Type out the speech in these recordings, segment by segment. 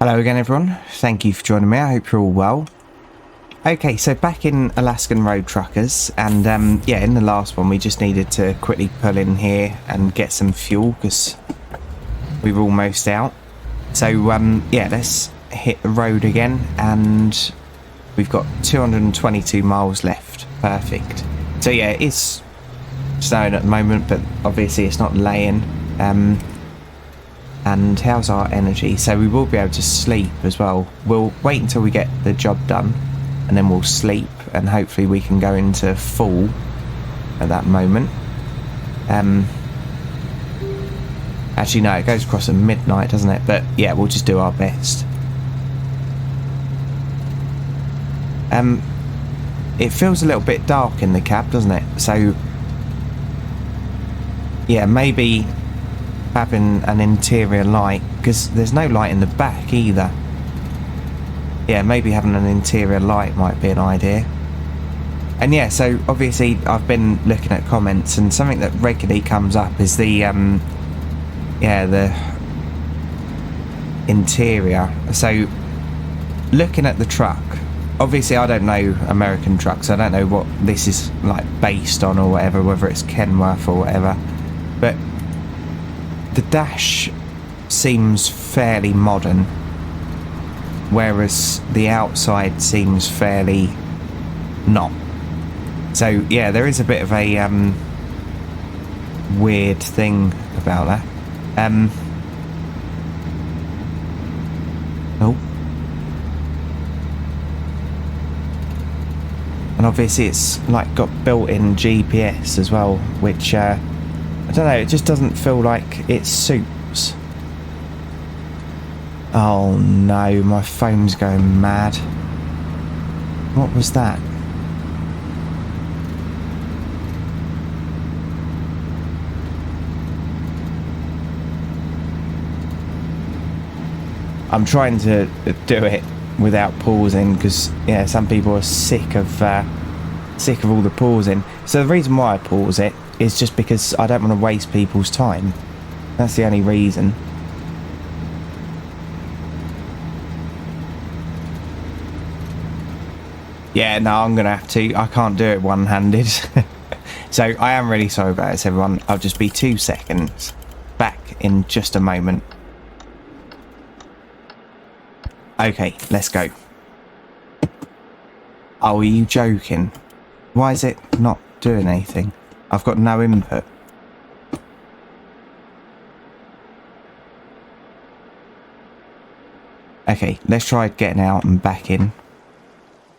Hello again everyone, thank you for joining me, I hope you're all well. Okay, so back in Alaskan Road Truckers, and yeah, in the last one we just needed to quickly pull in here and get some fuel because we were almost out. So yeah, let's hit the road again, and we've got 222 miles left. Perfect. So yeah, it is snowing at the moment, but obviously it's not laying. And how's our energy? So we will be able to sleep as well. We'll wait until we get the job done and then we'll sleep, and hopefully we can go into full at that moment. Actually no, it goes across at midnight, doesn't it? But yeah, we'll just do our best. It feels a little bit dark in the cab, doesn't it? So yeah, maybe having an interior light, because there's no light in the back either. Yeah, maybe having an interior light might be an idea. And yeah, so obviously I've been looking at comments, and something that regularly comes up is the yeah, the interior. So looking at the truck, obviously I don't know American trucks, I don't know what this is like based on or whatever, whether it's Kenworth or whatever, but the dash seems fairly modern, whereas the outside seems fairly not. So yeah, there is a bit of a weird thing about that. Oh, and obviously it's like got built-in GPS as well, which I don't know, it just doesn't feel like it suits. Oh no, my phone's going mad. What was that? I'm trying to do it without pausing because yeah, some people are sick of all the pausing. So the reason why I pause it is just because I don't want to waste people's time. That's the only reason. Yeah, no, I'm gonna have to. I can't do it one-handed. So I am really sorry about this, everyone. I'll just be 2 seconds. Back in just a moment. Okay, let's go. Oh, are you joking? Why is it not doing anything? I've got no input. Okay, let's try getting out and back in.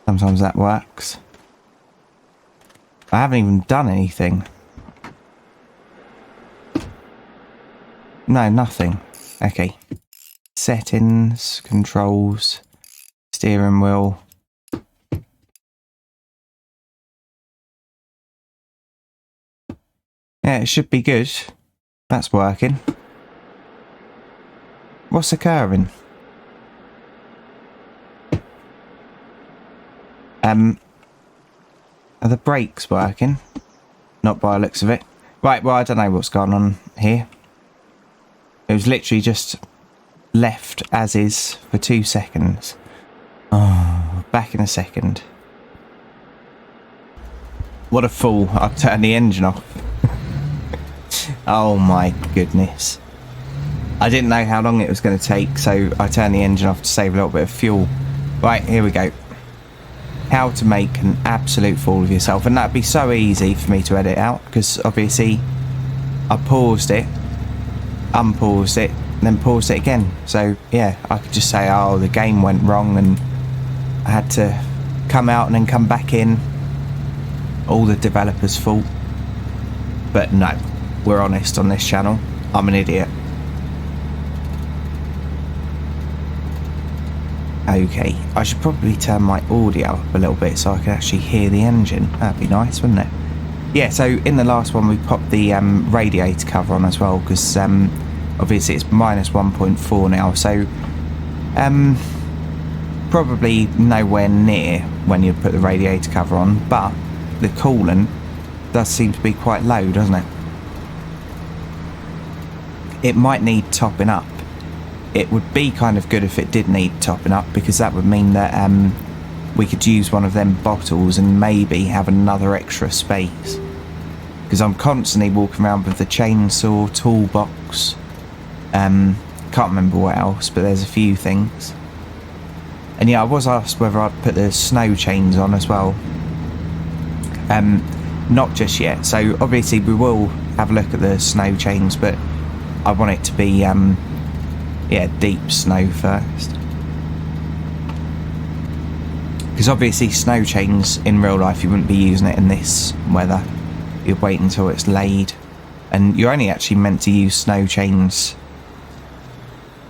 Sometimes that works. I haven't even done anything. No, nothing. Okay. Settings, controls, steering wheel. Yeah, it should be good. That's working. What's occurring? Are the brakes working? Not by the looks of it. Right, well, I don't know what's going on here. It was literally just left as is for 2 seconds. Oh, back in a second. What a fool. I've turned the engine off. Oh my goodness. I didn't know how long it was going to take, so I turned the engine off to save a little bit of fuel. Right, here we go. How to make an absolute fool of yourself. And that'd be so easy for me to edit out, because obviously I paused it, unpaused it, and then paused it again. So yeah, I could just say, oh, the game went wrong and I had to come out and then come back in. All the developers' fault. But no, we're honest on this channel. I'm an idiot. Okay, I should probably turn my audio up a little bit so I can actually hear the engine. That'd be nice, wouldn't it? Yeah, so in the last one we popped the radiator cover on as well, because obviously it's minus 1.4 now, so probably nowhere near when you put the radiator cover on, but the coolant does seem to be quite low, doesn't it? It might need topping up. it would be kind of good if it did need topping up, because that would mean that we could use one of them bottles and maybe have another extra space. Because I'm constantly walking around with the chainsaw, toolbox, can't remember what else, but there's a few things. And yeah, I was asked whether I'd put the snow chains on as well. Not just yet, so obviously we will have a look at the snow chains, but I want it to be yeah, deep snow first. Because obviously snow chains in real life, you wouldn't be using it in this weather. You'd wait until it's laid, and you're only actually meant to use snow chains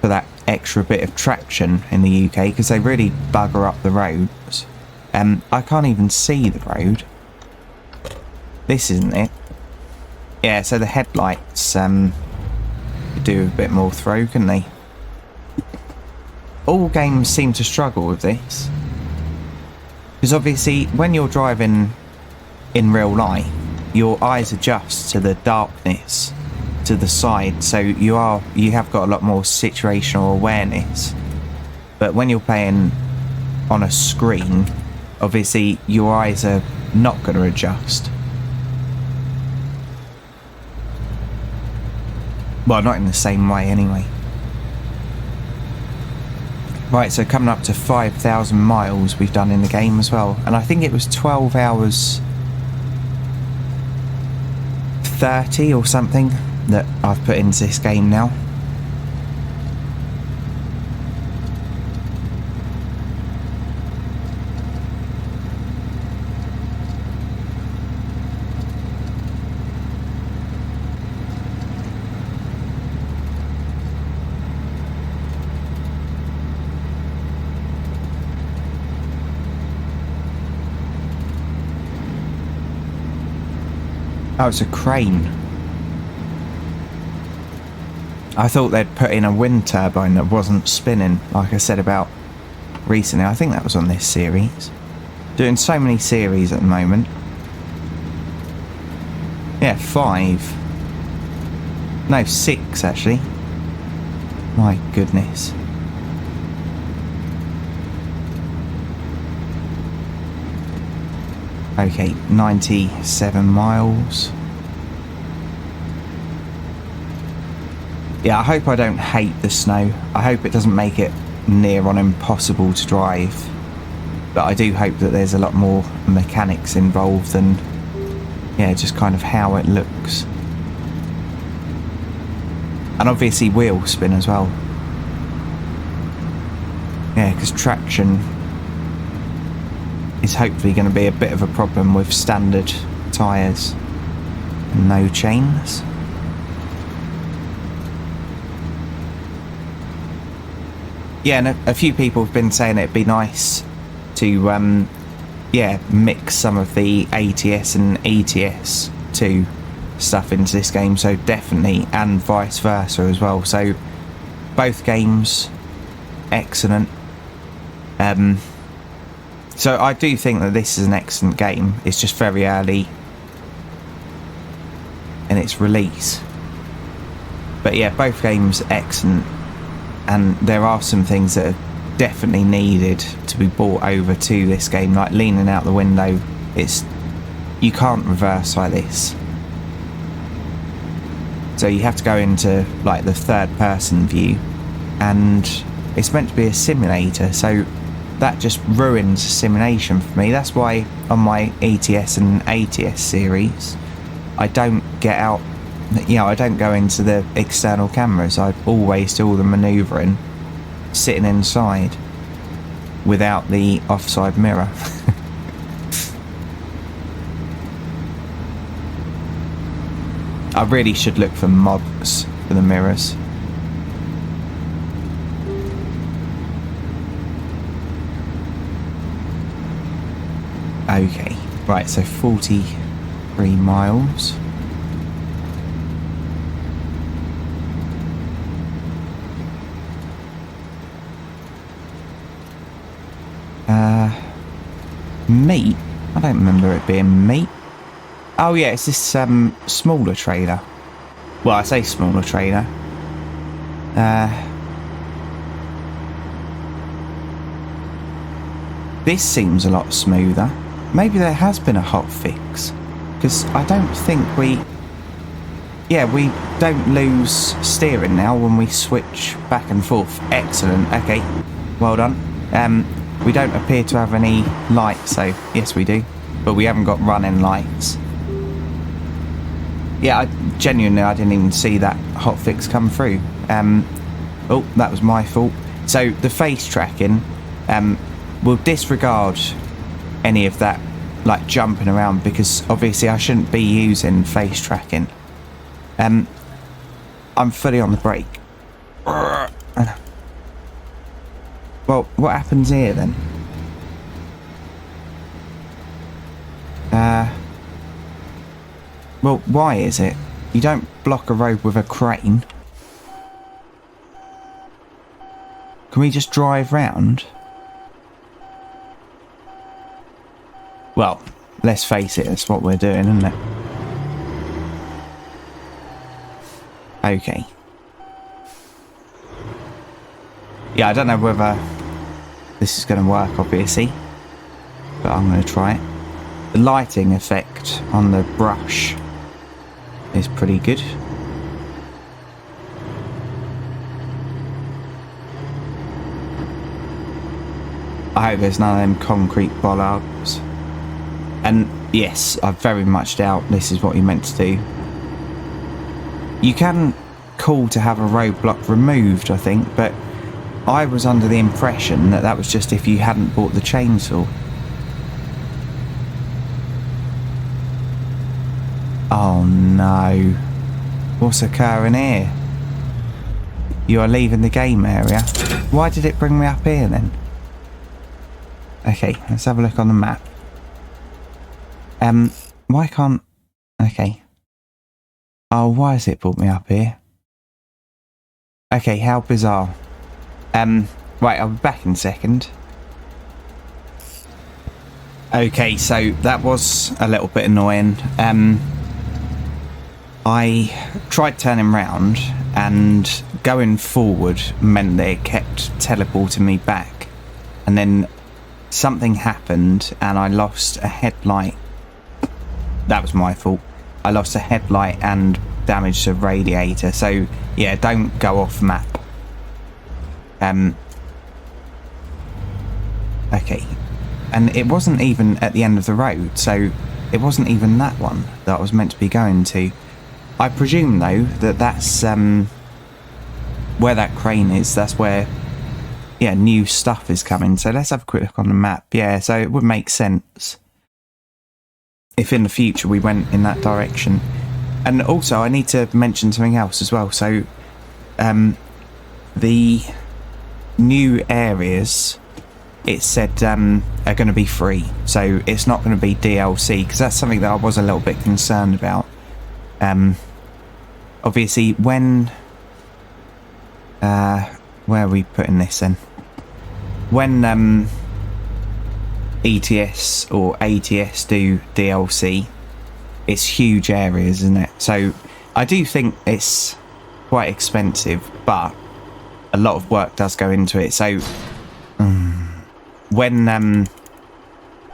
for that extra bit of traction in the UK, because they really bugger up the roads. I can't even see the road. This isn't it. Yeah, so the headlights could do a bit more throw, couldn't they? All games seem to struggle with this, because obviously when you're driving in real life, your eyes adjust to the darkness to the side, so you have got a lot more situational awareness. But when you're playing on a screen, obviously your eyes are not going to adjust. Well, not in the same way anyway. Right, so coming up to 5,000 miles we've done in the game as well, and I think it was 12 hours 30 or something that I've put into this game now. Oh, it's a crane. I thought they'd put in a wind turbine that wasn't spinning, like I said about recently. I think that was on this series. Doing so many series at the moment. Yeah, 5. No, 6 actually. My goodness. Okay, 97 miles. Yeah, I hope I don't hate the snow. I hope it doesn't make it near on impossible to drive. But I do hope that there's a lot more mechanics involved than, yeah, just kind of how it looks. And obviously wheel spin as well. Yeah, because traction is hopefully going to be a bit of a problem with standard tyres and no chains. Yeah, and a few people have been saying it'd be nice to yeah, mix some of the ATS and ETS 2 stuff into this game, so definitely, and vice versa as well. So both games excellent. So I do think that this is an excellent game. It's just very early in its release. But yeah, both games excellent. And there are some things that are definitely needed to be brought over to this game. Like leaning out the window. You can't reverse like this. So you have to go into like the third person view. And it's meant to be a simulator. So that just ruins simulation for me. That's why on my ETS and ATS series, I don't get out, you know, I don't go into the external cameras. I always do all the manoeuvring sitting inside without the offside mirror. I really should look for mods for the mirrors. Okay, right, so 43 miles. Meat? I don't remember it being meat. Oh yeah, it's this smaller trailer. Well, I say smaller trailer. This seems a lot smoother. Maybe there has been a hot fix. Because I don't think we... Yeah, we don't lose steering now when we switch back and forth. Excellent. Okay, well done. We don't appear to have any lights, so yes we do. But we haven't got running lights. Yeah, I didn't even see that hotfix come through. Oh, that was my fault. So the face tracking, we'll disregard any of that, like jumping around, because obviously I shouldn't be using face tracking. I'm fully on the brake. Well, what happens here then? Well, why is it? You don't block a road with a crane. Can we just drive round? Well, let's face it, that's what we're doing, isn't it? Okay. Yeah, I don't know whether this is going to work, obviously, but I'm going to try it. The lighting effect on the brush is pretty good. I hope there's none of them concrete bollards. And yes, I very much doubt this is what you're meant to do. You can call to have a roadblock removed, I think, but I was under the impression that that was just if you hadn't bought the chainsaw. Oh no. What's occurring here? You are leaving the game area. Why did it bring me up here then? Okay, let's have a look on the map. Why can't... Okay. Oh, why has it brought me up here? Okay, how bizarre. Right, I'll be back in a second. Okay, so that was a little bit annoying. I tried turning round, and going forward meant that it kept teleporting me back. And then something happened, and I lost a headlight. That was my fault. I lost a headlight and damaged the radiator. So, yeah, don't go off map. Okay. And it wasn't even at the end of the road, so it wasn't even that one that I was meant to be going to. I presume, though, that that's where that crane is. That's where, yeah, new stuff is coming. So let's have a quick look on the map. Yeah, so it would make sense if in the future we went in that direction. And also, I need to mention something else as well. So, the new areas, it said, are going to be free. So it's not going to be DLC, because that's something that I was a little bit concerned about. Obviously, when... where are we putting this then? When ETS or ATS do DLC, it's huge areas, isn't it? So I do think it's quite expensive, but a lot of work does go into it. So when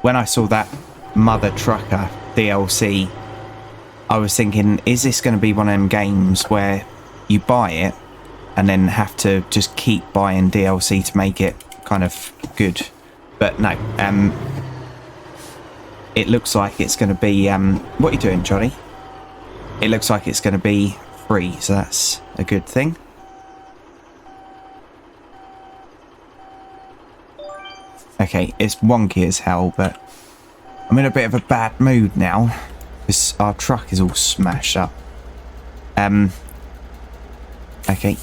I saw that Mother Trucker DLC, I was thinking, is this going to be one of them games where you buy it and then have to just keep buying DLC to make it kind of good? But no, it looks like it's going to be, what are you doing, Johnny? It looks like it's going to be free, so that's a good thing. Okay, it's wonky as hell, but I'm in a bit of a bad mood now, because our truck is all smashed up. Okay,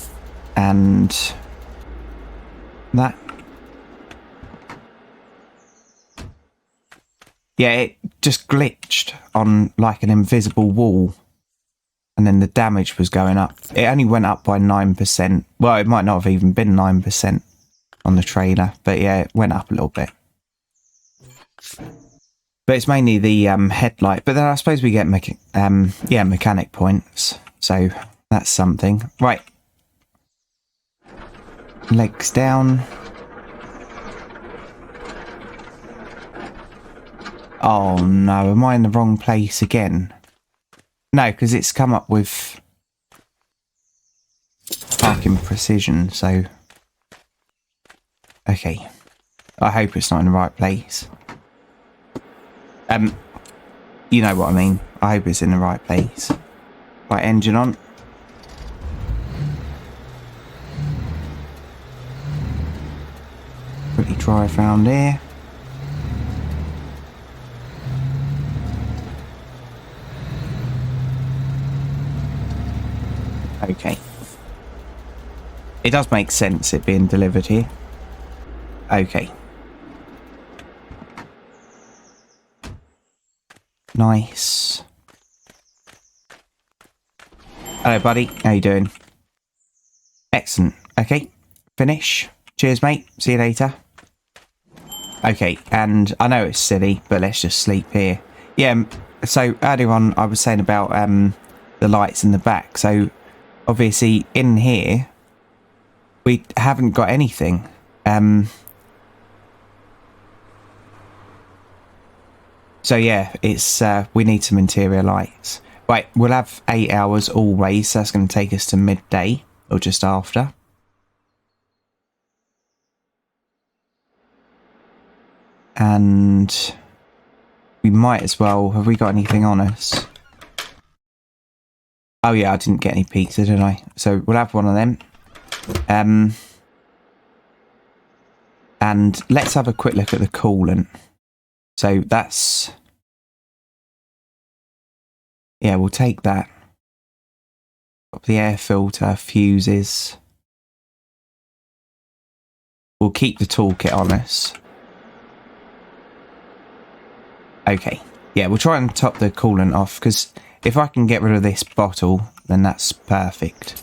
and that. Yeah, it just glitched on like an invisible wall, and then the damage was going up. It only went up by 9%. Well, it might not have even been 9% on the trailer, but yeah, it went up a little bit. But it's mainly the headlight. But then I suppose we get mechanic points, so that's something. Right, legs down. Oh no, am I in the wrong place again? No, because it's come up with parking precision, so... Okay. I hope it's not in the right place. You know what I mean. I hope it's in the right place. Right, engine on. Quickly drive round here. Okay. It does make sense it being delivered here. Okay. Nice. Hello, buddy. How you doing? Excellent. Okay. Finish. Cheers, mate. See you later. Okay, and I know it's silly, but let's just sleep here. Yeah, so earlier on I was saying about the lights in the back. So obviously in here we haven't got anything. So yeah, it's we need some interior lights. Right, we'll have 8 hours always, so that's going to take us to midday or just after. And we might as well... Have we got anything on us? Oh yeah, I didn't get any pizza, did I? So we'll have one of them. And let's have a quick look at the coolant. So that's... Yeah, we'll take that. The air filter, fuses. We'll keep the toolkit on us. Okay. Yeah, we'll try and top the coolant off, because if I can get rid of this bottle, then that's perfect.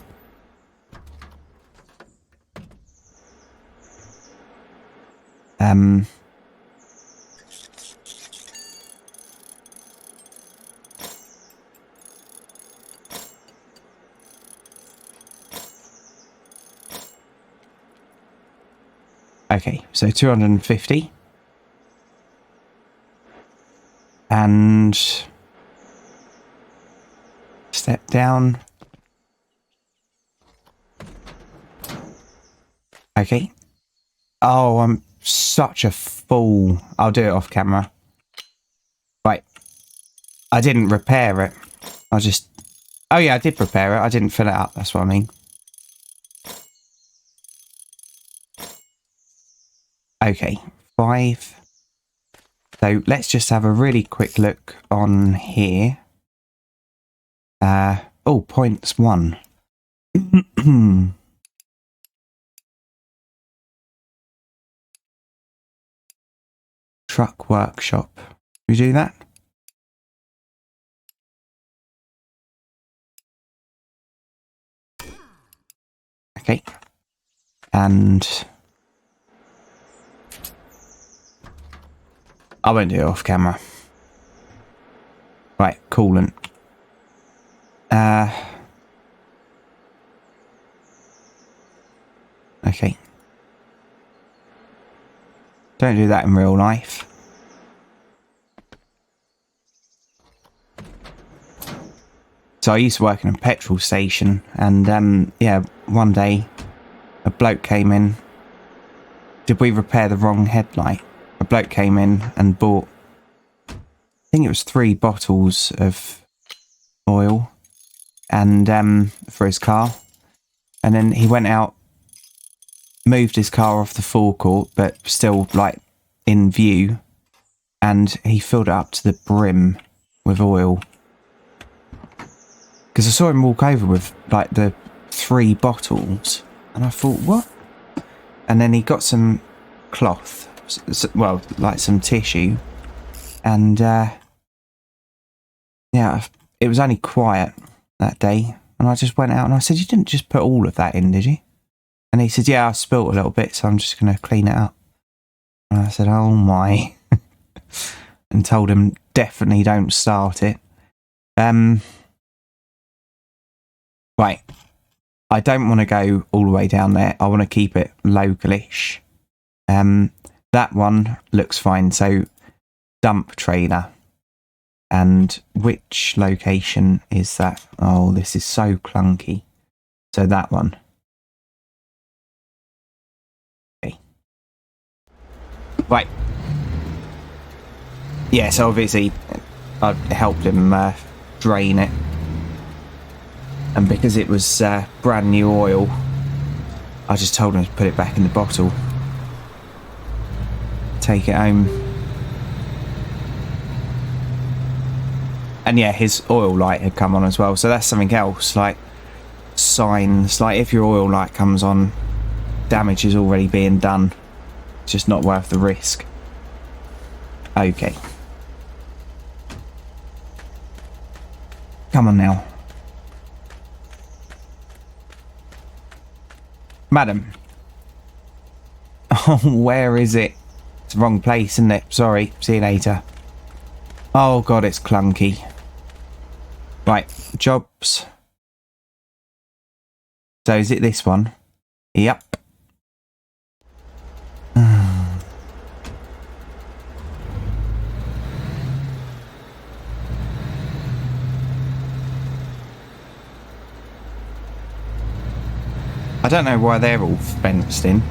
Okay, so 250. And step down. Okay. Oh, I'm such a fool. I'll do it off camera. Right. I didn't repair it. I just... Oh yeah, I did repair it. I didn't fill it up. That's what I mean. Okay. 5. So let's just have a really quick look on here. Oh, points 1. Truck workshop. We do that? Okay. And I won't do it off camera. Right, coolant. Okay. Don't do that in real life. So I used to work in a petrol station, and yeah, one day a bloke came in. Did we repair the wrong headlight? A bloke came in and bought, I think it was 3 bottles of oil, and for his car, and then he went out, moved his car off the forecourt, but still like in view, and he filled it up to the brim with oil. Because I saw him walk over with like the 3 bottles, and I thought, what? And then he got some cloth, well, like some tissue, and yeah, it was only quiet that day, and I just went out and I said, you didn't just put all of that in, did you? And he said, yeah, I spilt a little bit, so I'm just going to clean it up. And I said, oh my. And told him, definitely don't start it. Right. I don't want to go all the way down there. I want to keep it localish. That one looks fine. So dump trailer. And which location is that? Oh, this is so clunky. So that one. Okay. Right. Yeah, so obviously I helped him drain it. And because it was brand new oil, I just told him to put it back in the bottle. Take it home. And yeah, his oil light had come on as well. So that's something else, like signs. Like if your oil light comes on, damage is already being done. It's just not worth the risk. Okay. Come on now. Madam. Oh, where is it? It's the wrong place, isn't it? Sorry. See you later. Oh god, it's clunky. Right, jobs. So is it this one? Yep. I don't know why they're all fenced in.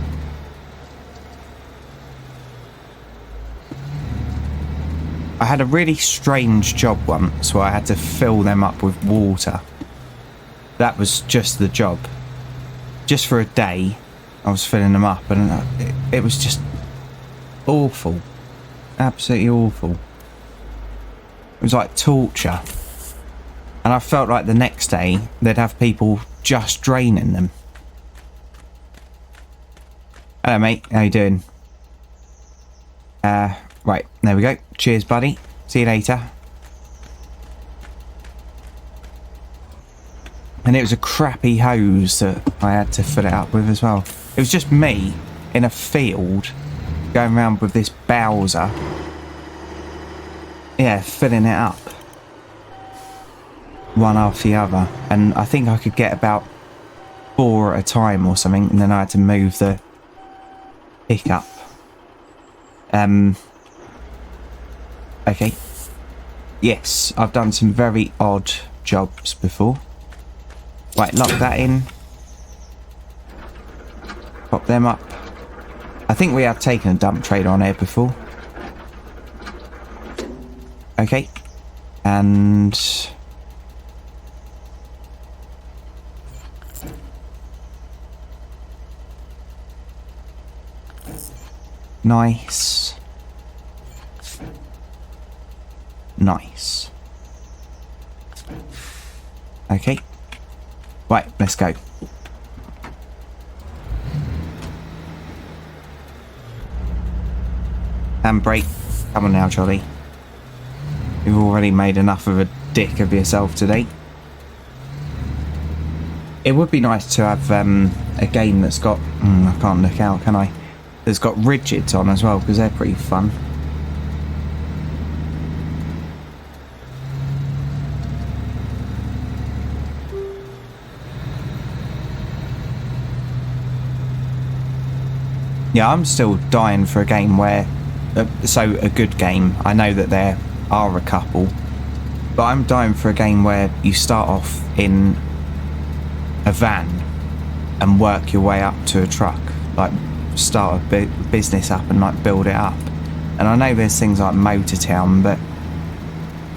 I had a really strange job once where I had to fill them up with water. That was just the job. Just for a day, I was filling them up, and it was just awful. Absolutely awful. It was like torture. And I felt like the next day, they'd have people just draining them. Hello, mate. How you doing? Right, there we go. Cheers, buddy. See you later. And it was a crappy hose that I had to fill it up with as well. It was just me in a field going around with this Bowser. Yeah, filling it up. One after the other. And I think I could get about 4 at a time or something. And then I had to move the pickup. Okay. Yes, I've done some very odd jobs before. Right, lock that in. Pop them up. I think we have taken a dump trailer on here before. Okay. And... nice. Nice. Okay. Right, let's go. Handbrake. Come on now, Charlie. You've already made enough of a dick of yourself today. It would be nice to have a game that's got... I can't look out, can I? That's got rigids on as well, because they're pretty fun. Yeah, I'm still dying for a game where... so, a good game. I know that there are a couple. But I'm dying for a game where you start off in a van and work your way up to a truck. Like, start a business up and, like, build it up. And I know there's things like Motor Town, but...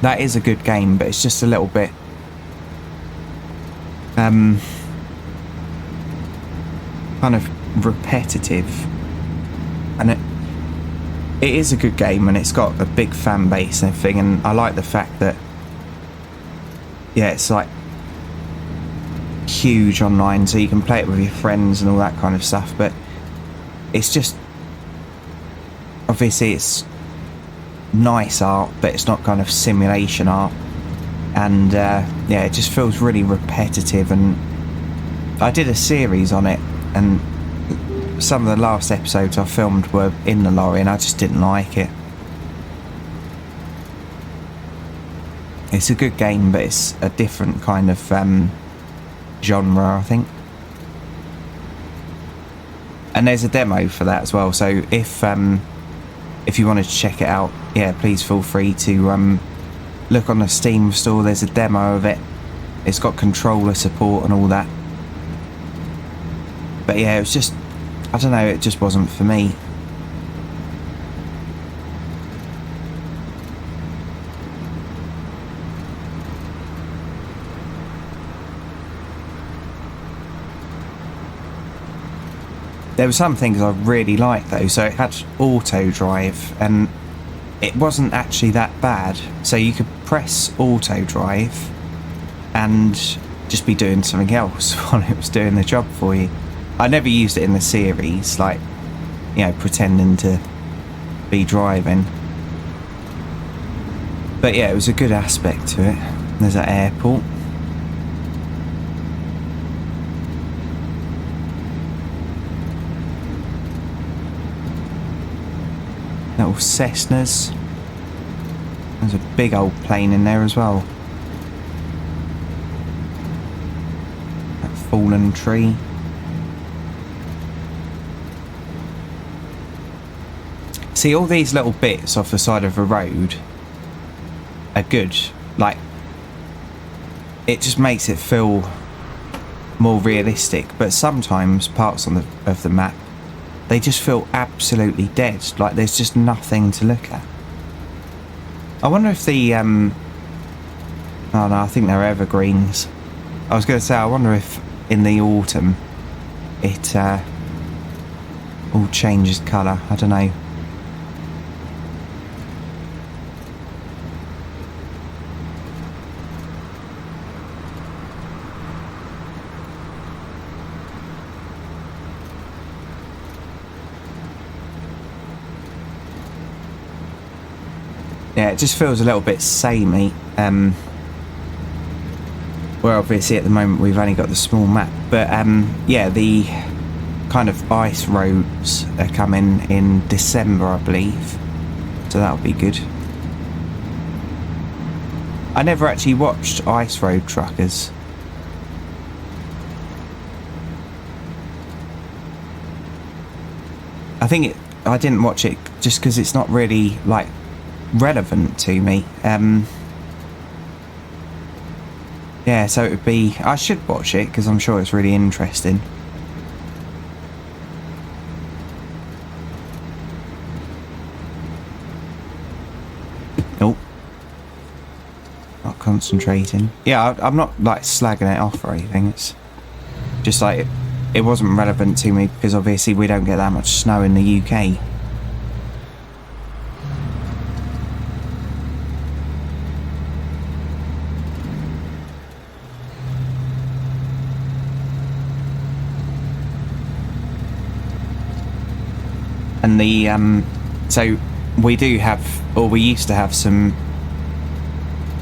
that is a good game, but it's just a little bit... kind of repetitive. And it is a good game, and it's got a big fan base and everything, and I like the fact that, yeah, it's like huge online, so you can play it with your friends and all that kind of stuff, but it's just, obviously it's nice art, but it's not kind of simulation art, and yeah, it just feels really repetitive. And I did a series on it, and some of the last episodes I filmed were in the lorry, and I just didn't like it. It's a good game, but it's a different kind of genre, I think. And there's a demo for that as well, so if if you wanted to check it out, yeah, please feel free to look on the Steam store. There's a demo of it. It's got controller support and all that. But yeah, it was just, I don't know, it just wasn't for me. There were some things I really liked though. So it had auto drive and it wasn't actually that bad. So you could press auto drive and just be doing something else while it was doing the job for you. I never used it in the series, like, you know, pretending to be driving. But yeah, it was a good aspect to it. There's an airport. Little Cessnas. There's a big old plane in there as well. That fallen tree. See, all these little bits off the side of a road are good. Like, it just makes it feel more realistic. But sometimes parts of the map, they just feel absolutely dead. Like there's just nothing to look at. I wonder if the oh no, I think they're evergreens. I was going to say, I wonder if in the autumn it all changes colour. I don't know. Yeah, it just feels a little bit samey. Where obviously at the moment we've only got the small map, but yeah, the kind of ice roads are coming in December, I believe, so that'll be good. I never actually watched Ice Road Truckers. I think I didn't watch it just because it's not really like relevant to me. Yeah, so it would be, I should watch it because I'm sure it's really interesting. Oh, not concentrating. Yeah, I'm not like slagging it off or anything. It's just like it wasn't relevant to me because obviously we don't get that much snow in the UK. And the so we do have, or we used to have, some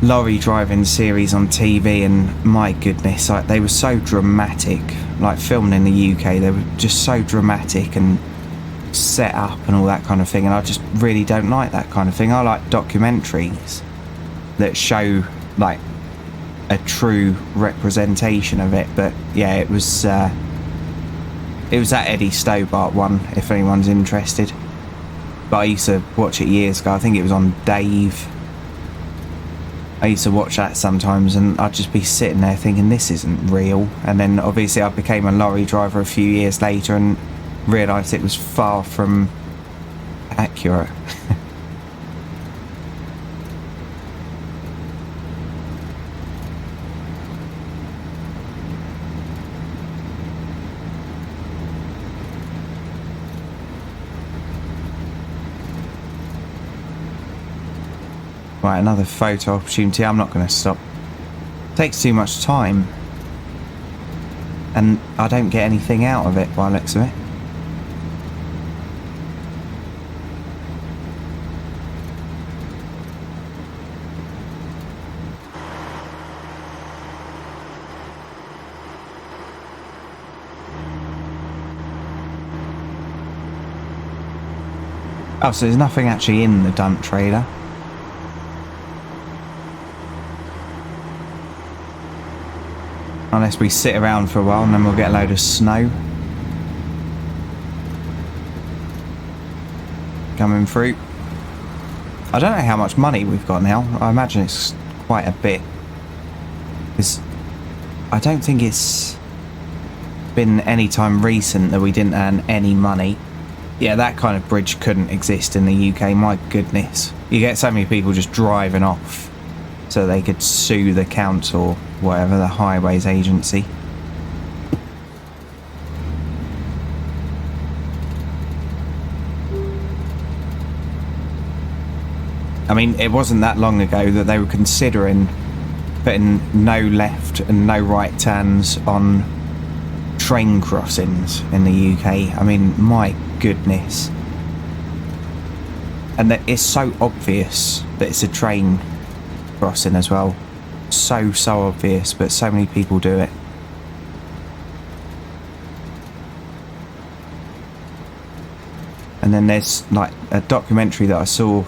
lorry driving series on TV, and my goodness, like they were so dramatic. Like filmed in the UK, they were just so dramatic and set up and all that kind of thing, and I just really don't like that kind of thing. I like documentaries that show like a true representation of it. But yeah, it was that Eddie Stobart one, if anyone's interested. But I used to watch it years ago. I think it was on Dave. I used to watch that sometimes, and I'd just be sitting there thinking, this isn't real. And then obviously I became a lorry driver a few years later and realised it was far from accurate. Right, another photo opportunity. I'm not going to stop. It takes too much time. And I don't get anything out of it by the looks of it. Oh, so there's nothing actually in the dump trailer. Unless we sit around for a while and then we'll get a load of snow coming through. I don't know how much money we've got now. I imagine it's quite a bit. Because I don't think it's been any time recent that we didn't earn any money. Yeah, that kind of bridge couldn't exist in the UK, my goodness. You get so many people just driving off so they could sue the council or whatever, the highways agency. I mean, it wasn't that long ago that they were considering putting no left and no right turns on train crossings in the UK. I mean, my goodness. And that it's so obvious that it's a train crossing as well. So obvious, but so many people do it. And then there's like a documentary that I saw.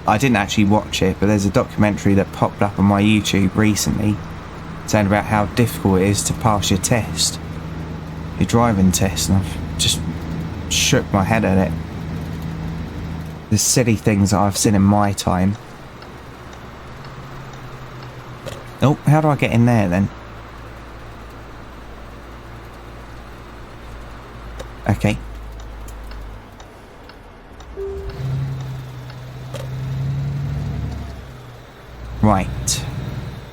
I didn't actually watch it, but there's a documentary that popped up on my YouTube recently saying about how difficult it is to pass your test, your driving test, and I've just shook my head at it. The silly things that I've seen in my time. Oh, how do I get in there then? Okay. Right.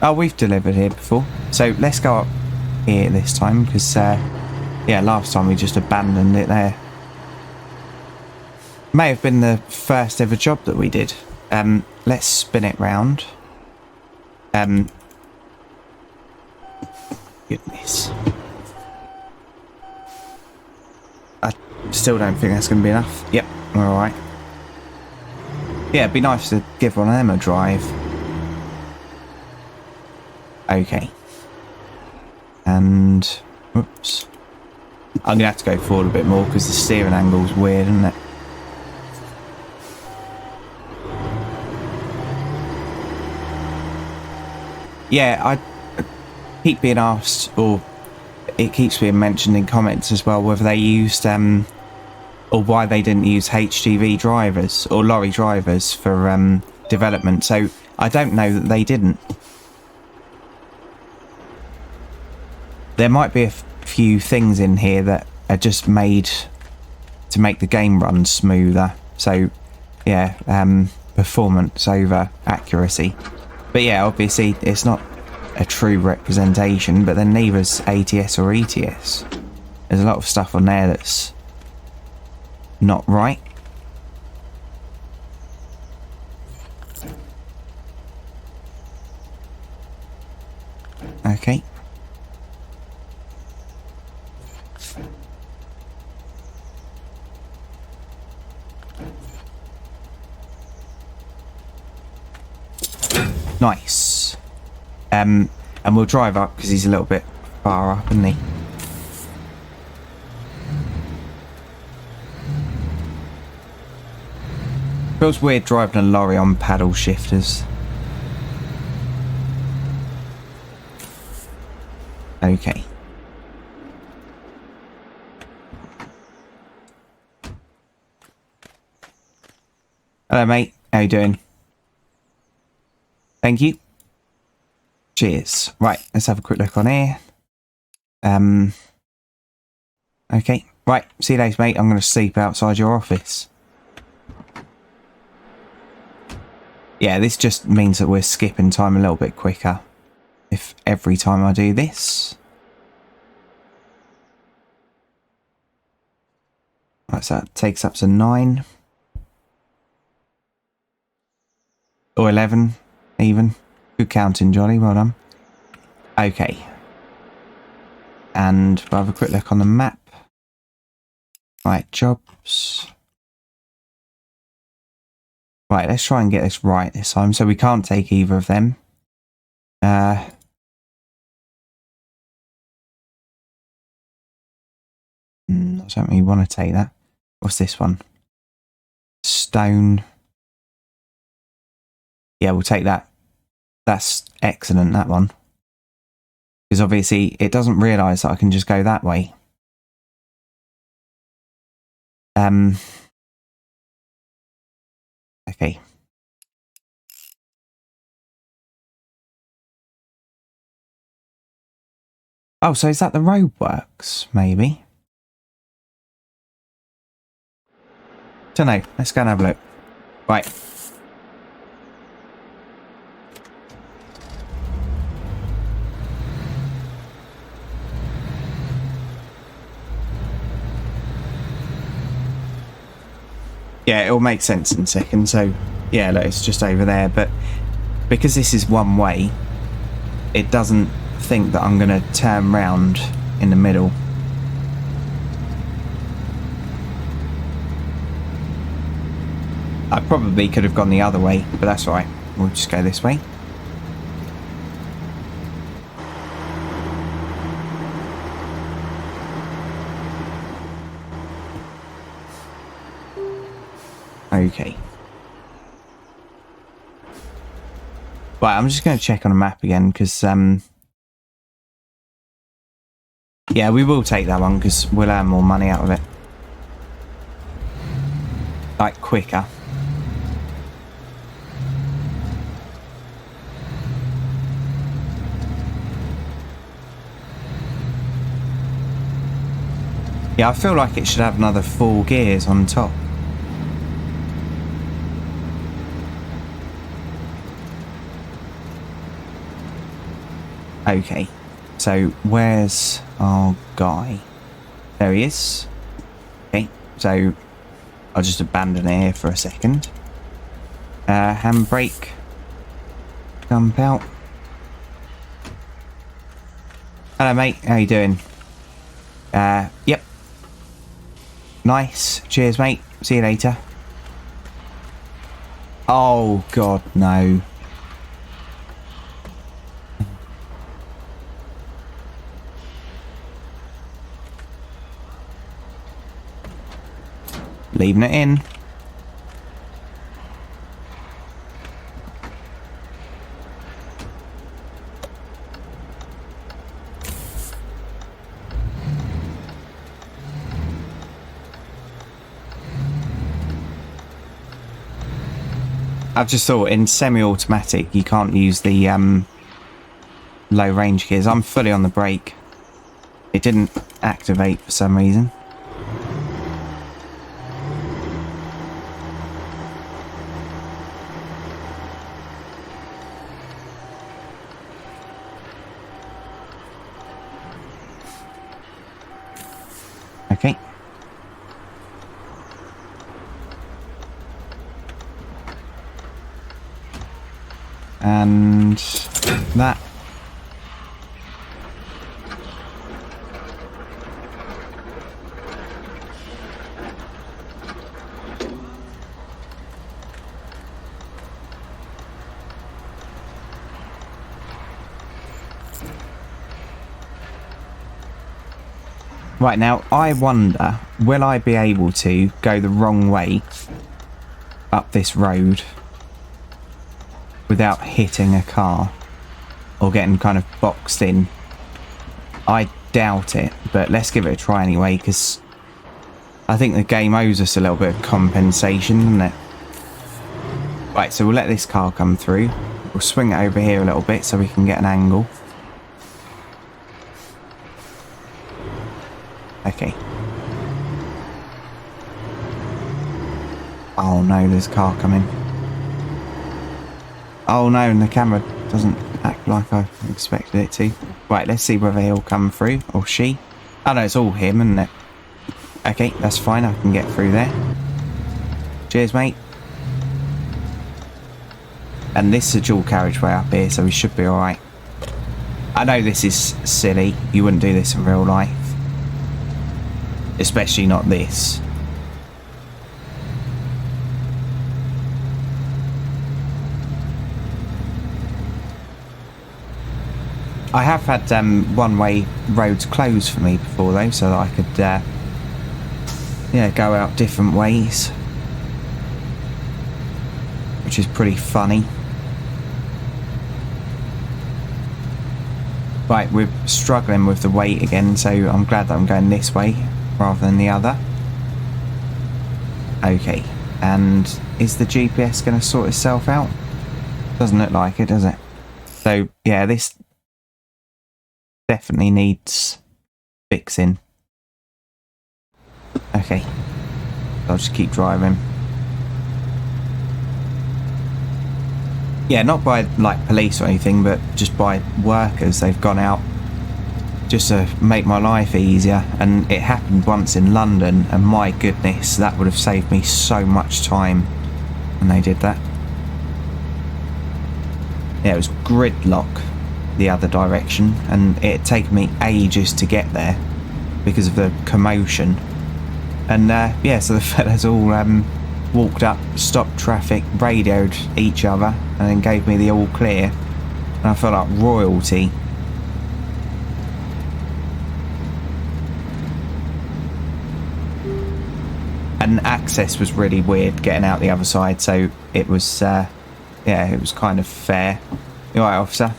Oh, we've delivered here before. So let's go up here this time because, yeah, last time we just abandoned it there. May have been the first ever job that we did. Let's spin it round. Goodness. I still don't think that's going to be enough. Yep, we're alright. Yeah, it'd be nice to give one of them a drive. Okay. And... whoops. I'm going to have to go forward a bit more because the steering angle's weird, isn't it? Yeah, I keep being asked, or it keeps being mentioned in comments as well, whether they used, or why they didn't use HGV drivers or lorry drivers for development. So I don't know that they didn't. There might be a few things in here that are just made to make the game run smoother. So yeah, performance over accuracy. But yeah, obviously it's not a true representation, but then neither's ATS or ETS. There's a lot of stuff on there that's not right. Okay. Nice. And we'll drive up because he's a little bit far up, isn't he? Feels weird driving a lorry on paddle shifters. Okay. Hello, mate. How you doing? Thank you. Cheers. Right, let's have a quick look on here. Okay. Right, see you later, mate. I'm going to sleep outside your office. Yeah, this just means that we're skipping time a little bit quicker. If every time I do this. Right, so that takes up to 9. Or 11, even. Good counting, Johnny. Well done. Okay. And we'll have a quick look on the map. Right, jobs. Right, let's try and get this right this time. So we can't take either of them. I don't really want to take that. What's this one? Stone. Yeah, we'll take that. That's excellent, that one. Because obviously it doesn't realise that I can just go that way. Okay. Oh, so is that the roadworks, maybe? Don't know. Let's go and have a look. Right. Yeah, it'll make sense in a second. So, yeah, look, it's just over there. But because this is one way, it doesn't think that I'm going to turn round in the middle. I probably could have gone the other way, but that's all right. We'll just go this way. Okay. Right, I'm just going to check on the map again because, yeah, we will take that one because we'll earn more money out of it. Like, quicker. Yeah, I feel like it should have another 4 gears on top. Okay, so where's our guy? There he is. Okay, so I'll just abandon it here for a second. Handbrake. Jump out. Hello, mate. How you doing? Yep. Nice. Cheers, mate. See you later. Oh, God, no. Leaving it in. I've just thought in semi-automatic you can't use the low range gears. I'm fully on the brake. It didn't activate for some reason. Okay. And that. Right, now I wonder, will I be able to go the wrong way up this road without hitting a car or getting kind of boxed in? I doubt it, but let's give it a try anyway, because I think the game owes us a little bit of compensation, doesn't it? Right, so we'll let this car come through. We'll swing it over here a little bit so we can get an angle. Okay. Oh no, there's a car coming. Oh no, and the camera doesn't act like I expected it to. Right, let's see whether he'll come through, or she. Oh no, it's all him, isn't it? Okay, that's fine, I can get through there. Cheers, mate. And this is a dual carriageway up here, so we should be alright. I know this is silly, you wouldn't do this in real life. Especially not this. I have had one-way roads closed for me before though, so that I could yeah, go out different ways, which is pretty funny. Right, we're struggling with the weight again, so I'm glad that I'm going this way rather than the other. Okay, and is the GPS going to sort itself out? Doesn't look like it, does it? So yeah, this definitely needs fixing. Okay, I'll just keep driving. Yeah, not by like police or anything, but just by workers. They've gone out just to make my life easier, and it happened once in London, and my goodness, that would have saved me so much time when they did that. Yeah, it was gridlock the other direction, and it had taken me ages to get there because of the commotion. And yeah, so the fellas all walked up, stopped traffic, radioed each other, and then gave me the all clear, and I felt like royalty. And access was really weird getting out the other side, so it was yeah, it was kind of fair. You alright, officer?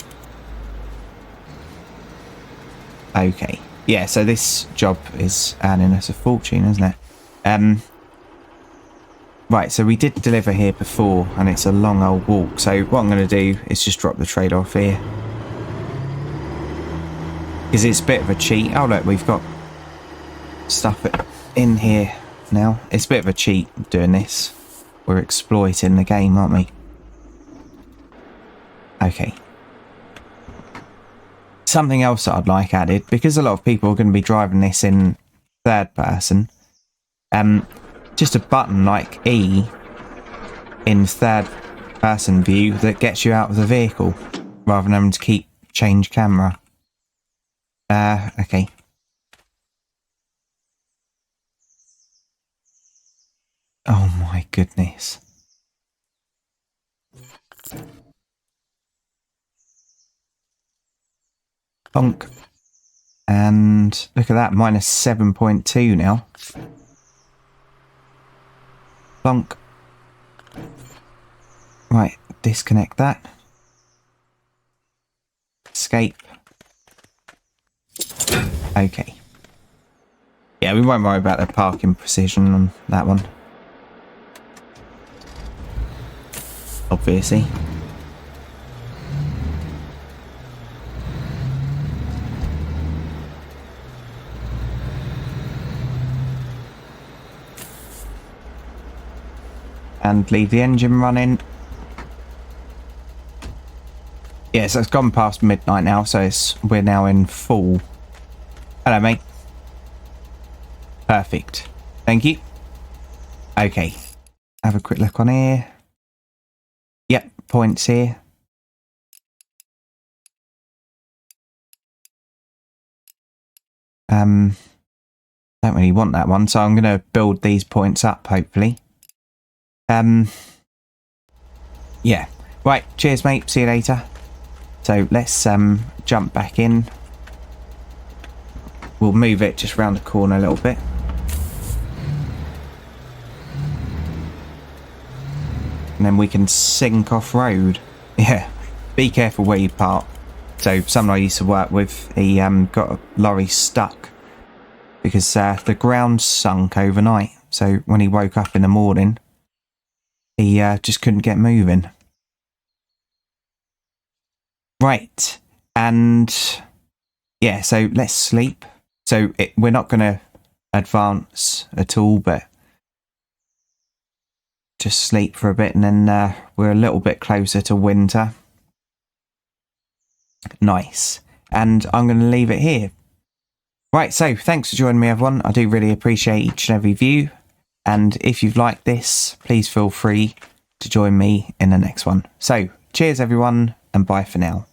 Okay. Yeah, so this job is earning us a fortune, isn't it? Right, so we did deliver here before, and it's a long old walk, so what I'm going to do is just drop the trailer off here. Because it's a bit of a cheat. Oh look, we've got stuff in here now. It's a bit of a cheat doing this. We're exploiting the game, aren't we? Okay. Something else that I'd like added, because a lot of people are going to be driving this in third person, just a button like E in third person view that gets you out of the vehicle rather than having to change camera. Okay. Oh my goodness. Bonk. And look at that, minus 7.2 now. Bonk. Right, disconnect that. Escape. Okay. Yeah, we won't worry about the parking precision on that one. Obviously. And leave the engine running. Yeah, so it's gone past midnight now, so we're now in full. Hello, mate. Perfect. Thank you. Okay. Have a quick look on here. Yep, points here. Don't really want that one, so I'm going to build these points up, hopefully. Yeah. Right, cheers, mate. See you later. So let's jump back in. We'll move it just round the corner a little bit. And then we can sink off road. Yeah, be careful where you park. So someone I used to work with, he got a lorry stuck because the ground sunk overnight. So when he woke up in the morning, he just couldn't get moving. Right, and yeah, so let's sleep. So we're not going to advance at all, but just sleep for a bit, and then we're a little bit closer to winter. Nice. And I'm going to leave it here. Right, so thanks for joining me, everyone. I do really appreciate each and every view. And if you've liked this, please feel free to join me in the next one. So, cheers, everyone, and bye for now.